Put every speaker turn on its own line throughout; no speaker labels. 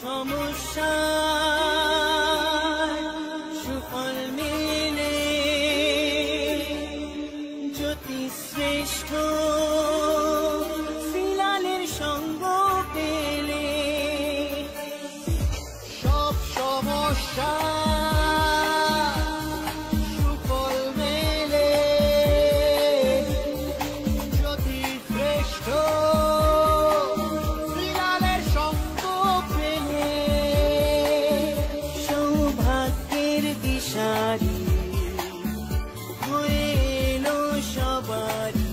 সমস্যা সুফল মেলে জ্যোতিশ্রেষ্ঠ শ্রীলালের সঙ্গ পেলে সব সমস্যা সুফল মেলে জ্যোতিশ্রেষ্ঠ শ্রীলালের সঙ্গ পেলে সৌভাগ্যের দিশারি হয়ে এলো সবারই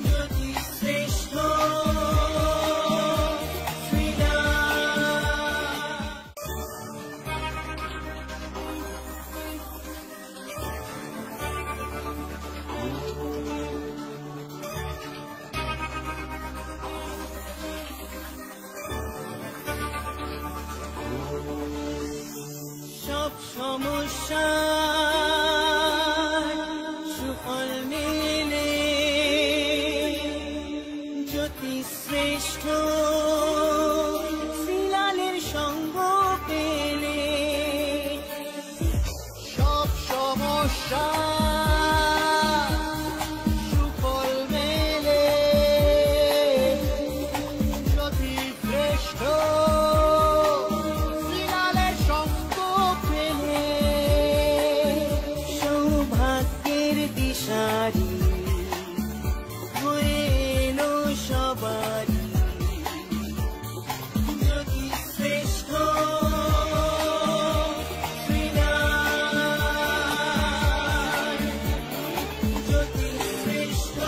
জ্যোতিশ্রেষ্ঠ সব সমস্যা সুফল মেলে জ্যোতিশ্রেষ্ঠ শ্রীলালের সঙ্গ পেলে সব সমস্যা সুফল মেলে জ্যোতিশ্রেষ্ঠ শ্রীলালের সঙ্গ পেলে সৌভাগ্যের দিশারি হয়ে এলো সবারই জ্যোতিশ্রেষ্ঠ শ্রীলাল জ্যোতিশ্রেষ্ঠ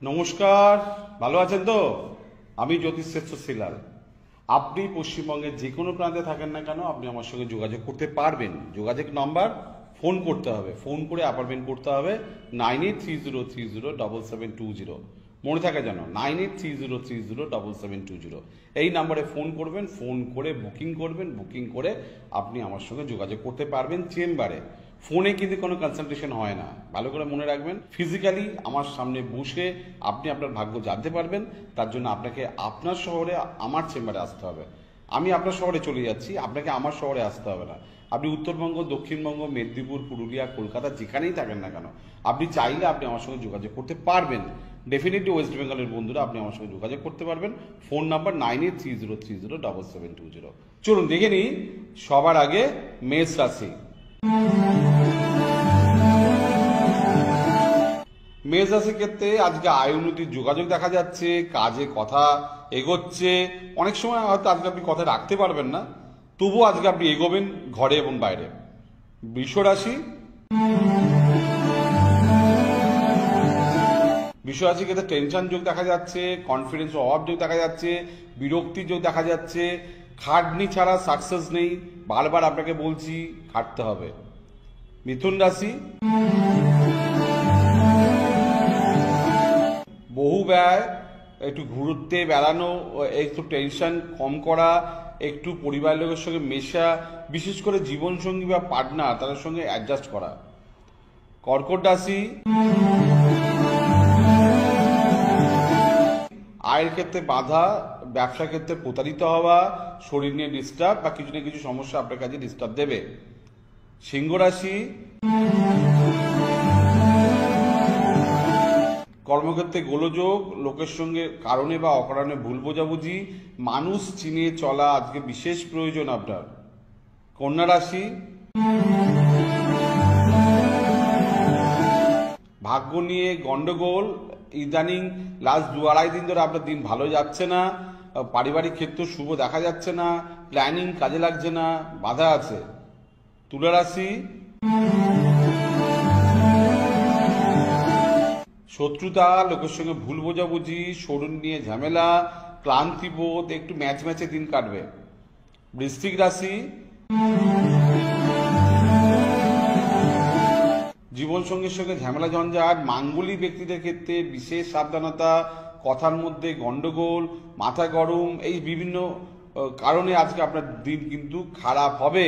নমস্কার, ভালো আছেন তো? আমি জ্যোতিশ্রেষ্ঠ শ্রীলাল। আপনি পশ্চিমবঙ্গের যে কোনো প্রান্তে থাকেন না কেন, আপনি আমার সঙ্গে যোগাযোগ করতে পারবেন। যোগাযোগ নাম্বার, ফোন করতে হবে, ফোন করে অ্যাপয়েন্টমেন্ট করতে হবে 9830307720। মনে থাকে যেন 9830307720। এই নাম্বারে ফোন করবেন, ফোন করে বুকিং করবেন, বুকিং করে আপনি আমার সঙ্গে যোগাযোগ করতে পারবেন চেম্বারে। ফোনে কিন্তু কোনো কনসালটেশন হয় না, ভালো করে মনে রাখবেন। ফিজিক্যালি আমার সামনে বসে আপনি আপনার ভাগ্য জানতে পারবেন। তার জন্য আপনাকে আপনার শহরে আমার চেম্বারে আসতে হবে। আমি আপনার শহরে চলে যাচ্ছি, আপনাকে আমার শহরে আসতে হবে না। আপনি উত্তরবঙ্গ, দক্ষিণবঙ্গ, মেদিনীপুর, পুরুলিয়া, কলকাতা যেখানেই থাকেন না কেন, আপনি চাইলে আপনি আমার সঙ্গে যোগাযোগ করতে পারবেন। ডেফিনেটলি ওয়েস্ট বেঙ্গলের বন্ধুরা আপনি আমার সঙ্গে যোগাযোগ করতে পারবেন। Phone number 9830307720। চলুন দেখে নিই সবার আগে মেষ রাশি। মেষ রাশির ক্ষেত্রে আজকে আয় উন্নতির যোগাযোগ দেখা যাচ্ছে, কাজে কথা এগোচ্ছে। অনেক সময় হয়তো আজকে আপনি কথা রাখতে পারবেন না, তবুও আজকে আপনি এগোবেন ঘরে এবং বাইরে। বৃষ রাশি, বৃষ রাশির ক্ষেত্রে টেনশন যোগ দেখা যাচ্ছে, কনফিডেন্স অভাব যোগ দেখা যাচ্ছে, বিরক্তির যোগ দেখা যাচ্ছে। খাটনি ছাড়া সাকসেস নেই, বারবার আপনাকে বলছি খাটতে হবে। মিথুন রাশি, বহু ব্যয়, একটু ঘুরতে বেড়ানো, একটু টেনশন কম করা, একটু পরিবারের লোকের সঙ্গে মেশা, বিশেষ করে জীবনসঙ্গী বা পার্টনার তাদের সঙ্গে অ্যাডজাস্ট করা। কর্কট রাশি, আয়ের ক্ষেত্রে বাধা, ব্যবসা ক্ষেত্রে প্রতারিত হওয়া, শরীর নিয়ে ডিস্টার্ব বা কিছু না কিছু সমস্যা আপনার কাছে ডিস্টার্ব দেবে। সিংহ রাশি, কর্মক্ষেত্রে গোলযোগ, লোকের সঙ্গে কারণে বা অকারণে ভুল বোঝাবুঝি, মানুষ চিনিয়ে চলা আজকে বিশেষ প্রয়োজন আপনার। কন্যা রাশি, ভাগ্য নিয়ে গন্ডগোল, ইদানিং লাস্ট 2-2.5 দিন ধরে আপনার দিন ভালো যাচ্ছে না, পারিবারিক ক্ষেত্র শুভ দেখা যাচ্ছে না, প্ল্যানিং কাজে লাগছে না, বাধা আছে। তুলা রাশি, শত্রুতা, লোকের সঙ্গে ভুল বোঝাবুঝি, শরীর নিয়ে ঝামেলা, ক্লান্তিবোধ, একটু ম্যাচ ম্যাচে দিন কাটবে। বৃশ্চিক রাশি, জীবন সঙ্গীর সঙ্গে ঝামেলা ঝঞ্ঝাট, মাঙ্গলিক ব্যক্তিদের ক্ষেত্রে বিশেষ সাবধানতা, কথার মধ্যে গন্ডগোল, মাথা গরম, এই বিভিন্ন কারণে আজকে আপনার দিন কিন্তু খারাপ হবে।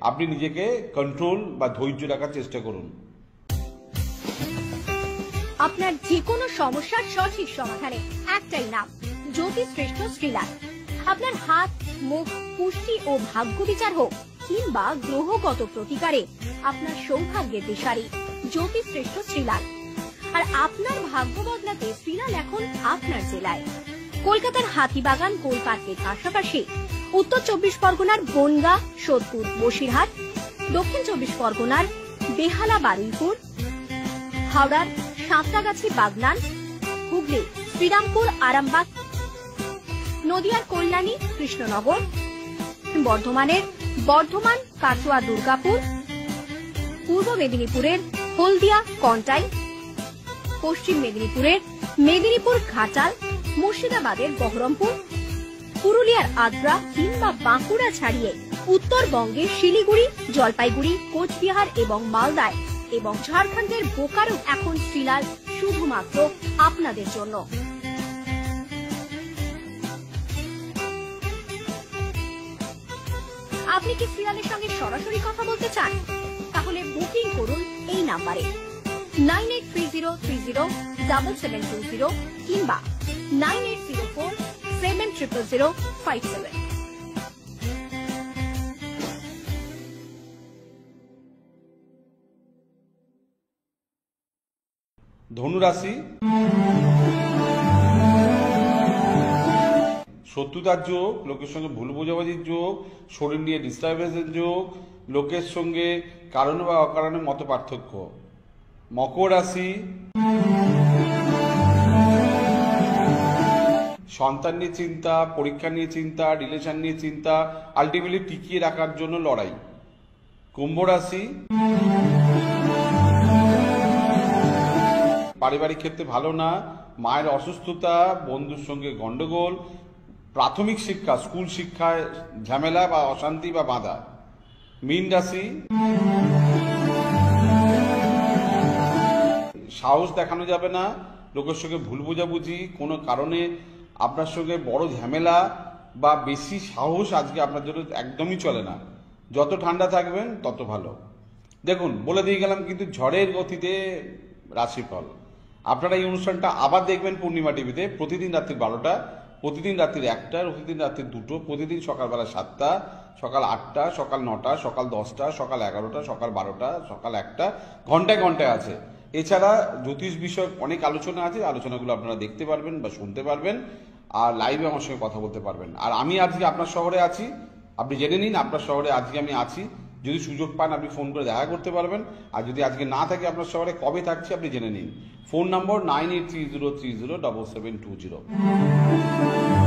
আপনি নিজেকে কন্ট্রোল বা ধৈর্য রাখার চেষ্টা করুন।
আপনার যে কোনো সমস্যার সঠিক সমাধানে একটাই নাম, জ্যোতিষশ্রেষ্ঠ শ্রীলাল। আপনার হাত, মুখ, পুষ্টি ও ভাগ্য বিচার হোক কিংবা গ্রহগত প্রতিকারে আপনার সৌভাগ্যের দিশারি জ্যোতিষশ্রেষ্ঠ শ্রীলাল। আর আপনার ভাগ্য বদলাতে শ্রীলাল এখন আপনার জেলায়। কলকাতার হাতিবাগান গোল পার্কের পাশাপাশি উত্তর 24 পরগনার বনগাঁ, সোদপুর, বসিরহাট, দক্ষিণ 24 পরগনার বেহালা, বারুইপুর, হাওড়ার সাঁতরাগাছি, বাগনান, হুগলি শ্রীরামপুর, আরামবাগ, নদিয়ার কল্যাণী, কৃষ্ণনগর, বর্ধমানের বর্ধমান, কাটোয়া, দুর্গাপুর, পূর্ব মেদিনীপুরের হলদিয়া, কন্টাই, পশ্চিম মেদিনীপুরের মেদিনীপুর, ঘাটাল, মুর্শিদাবাদের বহরমপুর, পুরুলিয়ার আদ্রা কিংবা বাঁকুড়া ছাড়িয়ে উত্তরবঙ্গের শিলিগুড়ি, জলপাইগুড়ি, কোচবিহার এবং মালদায় এবং ঝাড়খণ্ডের বোকারো এখন শ্রীলাল শুধুমাত্র আপনাদের জন্য। আপনি কি শ্রীলালের সঙ্গে সরাসরি কথা বলতে চান? তাহলে বুকিং করুন এই নাম্বারে 9830307720 কিংবা 9804700057।
ধনুরাশি, শত্রুতার যোগ, লোকের সঙ্গে ভুল বোঝাবুঝির যোগ, শরীর নিয়ে ডিস্টারবেন্সের যোগ, লোকের সঙ্গে কারণে বা অকারণে মত পার্থক্য। মকর রাশি, সন্তান নিয়ে চিন্তা, পরীক্ষা নিয়ে চিন্তা, রিলেশন নিয়ে চিন্তা, আলটিমেটলি টিকিয়ে রাখার জন্য লড়াই। কুম্ভ রাশি, পারিবারিক ক্ষেত্রে ভালো না, মায়ের অসুস্থতা, বন্ধুর সঙ্গে গন্ডগোল, প্রাথমিক শিক্ষা, স্কুল শিক্ষায় ঝামেলা বা অশান্তি বা বাধা। মীন রাশি, সাহস দেখানো যাবে না, লোকের সঙ্গে ভুল বোঝাবুঝি, কোনো কারণে আপনার সঙ্গে বড় ঝামেলা বা বেশি সাহস আজকে আপনার জন্য একদমই চলে না। যত ঠান্ডা থাকবেন তত ভালো। দেখুন, বলে দিয়ে গেলাম কিন্তু ঝড়ের গতিতে রাশিফল। আপনারা এই অনুষ্ঠানটা আবার দেখবেন পূর্ণিমা টিভিতে প্রতিদিন রাত্রি 12টা, প্রতিদিন রাত্রি 1টা, প্রতিদিন রাত্রি 2টো, প্রতিদিন সকালবেলা 7টা, সকাল 8টা, সকাল 9টা, সকাল 10টা, সকাল 11টা, সকাল 12টা, সকাল 1টা, ঘন্টায় ঘন্টায় আছে। এছাড়া জ্যোতিষ বিষয়ক অনেক আলোচনা আছে, আলোচনাগুলো আপনারা দেখতে পারবেন বা শুনতে পারবেন, আর লাইভে আমার সঙ্গে কথা বলতে পারবেন। আর আমি আজকে আপনার শহরে আছি, আপনি জেনে নিন আপনার শহরে আজকে আমি আছি। যদি সুযোগ পান আপনি ফোন করে দেখা করতে পারবেন, আর যদি আজকে না থাকে আপনার শহরে কবে থাকছি আপনি জেনে নিন। ফোন নম্বর 9830307720।